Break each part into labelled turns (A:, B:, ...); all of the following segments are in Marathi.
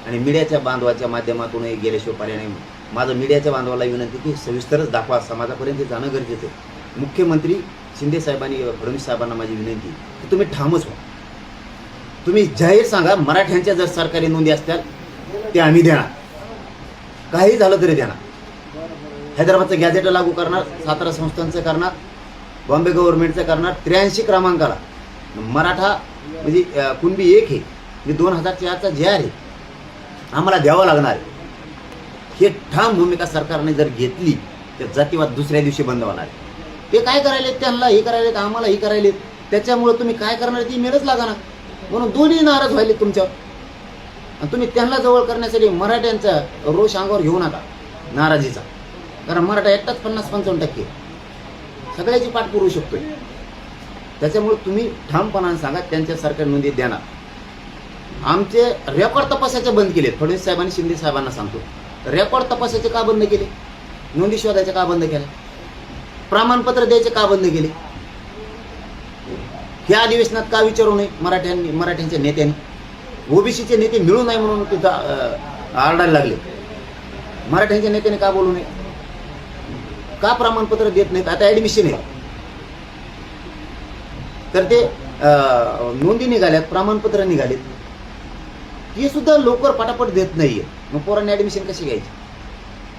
A: आणि मीडियाच्या बांधवाच्या माध्यमातूनही गेल्याशिवाय पर्याय नाही. माझं मीडियाच्या बांधवाला विनंती की सविस्तरच दाखवा, समाजापर्यंत जाणं गरजेचं आहे. मुख्यमंत्री शिंदे साहेबांनी, फडणवीस साहेबांना माझी विनंती की तुम्ही ठामच व्हा. तुम्ही जाहीर सांगा, मराठ्यांच्या जर सरकारी नोंदी असतील ते आम्ही देणार, काही झालं तरी देणार. हैदराबादचं गॅझेट लागू करणार, सातारा संस्थांचं करणार, बॉम्बे गव्हर्नमेंटचं करणार. 83 क्रमांकाला मराठा म्हणजे कुणबी एक आहे, म्हणजे 2004चा जे आहे आम्हाला द्यावं लागणार आहे. हे ठाम भूमिका सरकारने जर घेतली तर जातीवाद दुसऱ्या दिवशी बंद होणार आहे. ते काय करायले, त्यांना हे करायलेत, आम्हाला हे करायलेत, त्याच्यामुळे तुम्ही काय करणार ती मेळच लागा ना. म्हणून दोन्ही नाराज व्हायले तुमच्यावर. आणि तुम्ही त्यांना जवळ करण्यासाठी मराठ्यांचा रोष अंगावर घेऊ नका, नाराजीचा. कारण मराठा एकटाच 50-55% सगळ्याची पाठ पुरवू शकतोय. त्याच्यामुळे तुम्ही ठामपणाने सांगा, त्यांच्या सरकारी नोंदी देणार. आमचे रेकॉर्ड तपासाचे बंद केले. फडणवीस साहेबांनी शिंदे साहेबांना सांगतो, रेकॉर्ड तपासाचे का बंद केले? नोंदी शोधायचे का बंद केले? प्रमाणपत्र द्यायचे का बंद केले? ह्या अधिवेशनात का विचारू नये मराठ्यांच्या नेत्यांनी? ओबीसीचे नेते मिळू नये म्हणून तिथं आरडायला लागले. मराठ्यांच्या नेत्याने का बोलू नये? का प्रमाणपत्र देत नाहीत? आता ऍडमिशन आहे तर ते नोंदी निघाल्यात, प्रमाणपत्र निघालेत, हे सुद्धा लवकर पटापट देत नाहीये. मग पोरांनी ऍडमिशन कशी घ्यायची?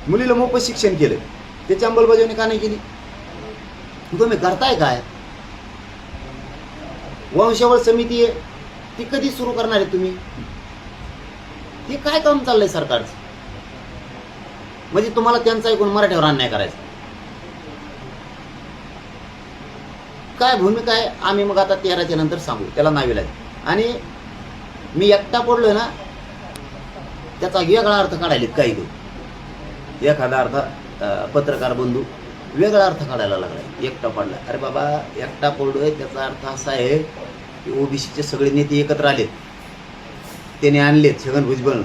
A: मुलीला मोफत शिक्षण केलं, त्याची अंमलबजावणी का नाही केली? तुम्ही करताय काय? वंशावळ समिती आहे ती कधी सुरू करणार आहे तुम्ही? हे काय काम चाललंय सरकारचं? म्हणजे तुम्हाला त्यांचा ऐकून मराठ्यावर अन्याय करायचा काय भूमिका आहे? आम्ही मग आता 13च्या नंतर सांगू, त्याला नावीलाज. आणि मी एकटा पडलोय ना, त्याचा वेगळा अर्थ काढायला काही लोक, एखादा अर्थ पत्रकार बंधू वेगळा अर्थ काढायला लागलाय. एकटा पडला, अरे बाबा एकटा पडलोय त्याचा अर्थ असा आहे की ओबीसीचे सगळे नेते एकत्र आलेत, त्याने आणलेत छगन भुजबळ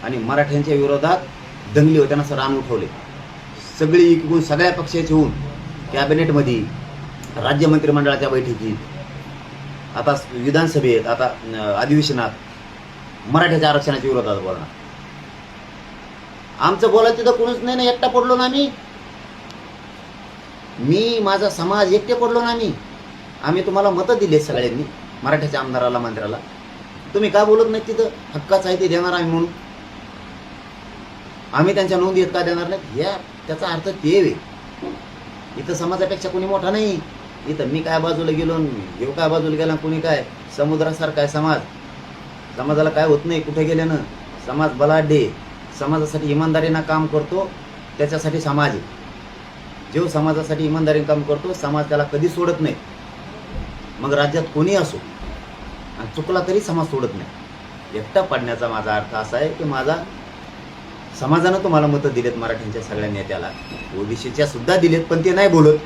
A: आणि मराठ्यांच्या विरोधात दंगली होत्याना असं रान उठवले. सगळे इकडून सगळ्या पक्षाचे होऊन कॅबिनेटमध्ये, राज्य मंत्रिमंडळाच्या बैठकीत, आता विधानसभेत, आता अधिवेशनात मराठ्याच्या आरक्षणाच्या विरोधात बोलणार. आमचं बोलायचं तर कोणच नाही ना, एकटा पडलो ना मी माझा समाज एकटे पडलो ना आम्ही तुम्हाला मतं दिले सगळ्यांनी, मराठ्याच्या आमदाराला, मंत्र्याला. तुम्ही का बोलत नाही? तिथं हक्काचं आहे ते देणार आम्ही म्हणून. आम्ही त्यांच्या नोंदी का देणार नाहीत? या त्याचा अर्थ ते आहे. इथं समाजापेक्षा कोणी मोठा नाही. इथं मी काय बाजूला गेलो, घेऊ काय बाजूला गेला, कोणी काय. समुद्रासारखा आहे समाज. समाजाला काय होत नाही कुठे गेल्यानं. समाज बलाढ्य, समाजासाठी इमानदारीनं काम करतो, त्याच्यासाठी समाज आहे. जो समाजासाठी इमानदारीनं काम करतो, समाज त्याला कधी सोडत नाही. मग राज्यात कोणी असो, आणि चुकला तरी समाज सोडत नाही. एकटा पडण्याचा माझा अर्थ असा आहे की माझा समाजानं तुम्हाला मतं दिलेत, मराठ्यांच्या सगळ्या नेत्याला, ओबीसीच्या सुद्धा दिलेत, पण ते नाही बोलत.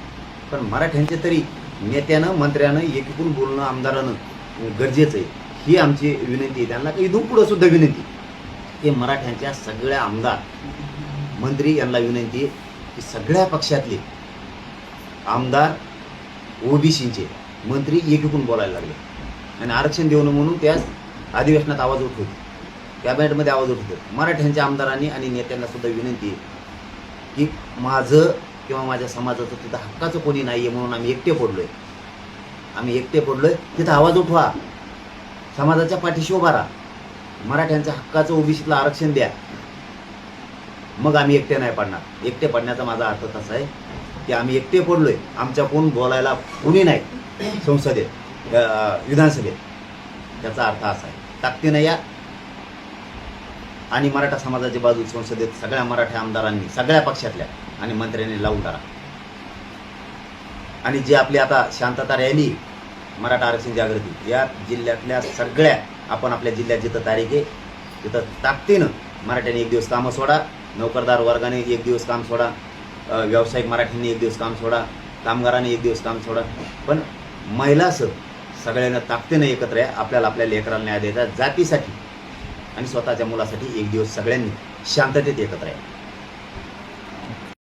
A: पण मराठ्यांचे तरी नेत्यानं, मंत्र्यानं एकीकडून बोलणं, आमदारानं गरजेचं आहे. ही आमची विनंती आहे त्यांना. की इथून पुढं सुद्धा विनंती की मराठ्यांच्या सगळ्या आमदार, मंत्री यांना विनंती आहे की सगळ्या पक्षातले आमदार, ओबीसीचे मंत्री एकीकडून बोलायला लागले आणि आरक्षण देऊ नये म्हणून त्याच अधिवेशनात आवाज उठवतो, कॅबिनेटमध्ये आवाज उठवतो. मराठ्यांच्या आमदारांनी आणि नेत्यांना सुद्धा विनंती आहे की माझं किंवा माझ्या समाजाचं तिथं हक्काचं कोणी नाही आहे म्हणून आम्ही एकटे पडलोय, तिथं आवाज उठवा, समाजाच्या पाठीशी उभा राहा, मराठ्यांच्या हक्काचं ओबीसीला आरक्षण द्या, मग आम्ही एकटे नाही पडणार. एकटे पडण्याचा माझा अर्थ तसा आहे की आम्ही एकटे पडलोय, आमच्या कोण बोलायला कोणी नाही संसदेत, विधानसभेत. त्याचा अर्थ असा आहे, ताकदीनं या आणि मराठा समाजाची बाजू संसदेत सगळ्या मराठा आमदारांनी, सगळ्या पक्षातल्या आणि मंत्र्यांनी लावून धरा. आणि जे आपली आता शांतता रॅली, मराठा आरक्षण जागृती, या जिल्ह्यातल्या सगळ्या, आपण आपल्या जिल्ह्यात जिथं तारीख आहे तिथं ताकदीनं मराठ्यांनी 1 दिवस कामं सोडा, नोकरदार वर्गाने 1 दिवस काम सोडा, व्यावसायिक मराठ्यांनी 1 दिवस काम सोडा, कामगारांनी 1 दिवस काम सोडा. पण महिलासह सगळ्यांना ताकदीनं एकत्र आहे. आपल्या लेकरांना न्याय द्यायचा, जातीसाठी आणि स्वतःच्या मुलासाठी 1 दिवस सगळ्यांनी शांततेत एकत्र आहे.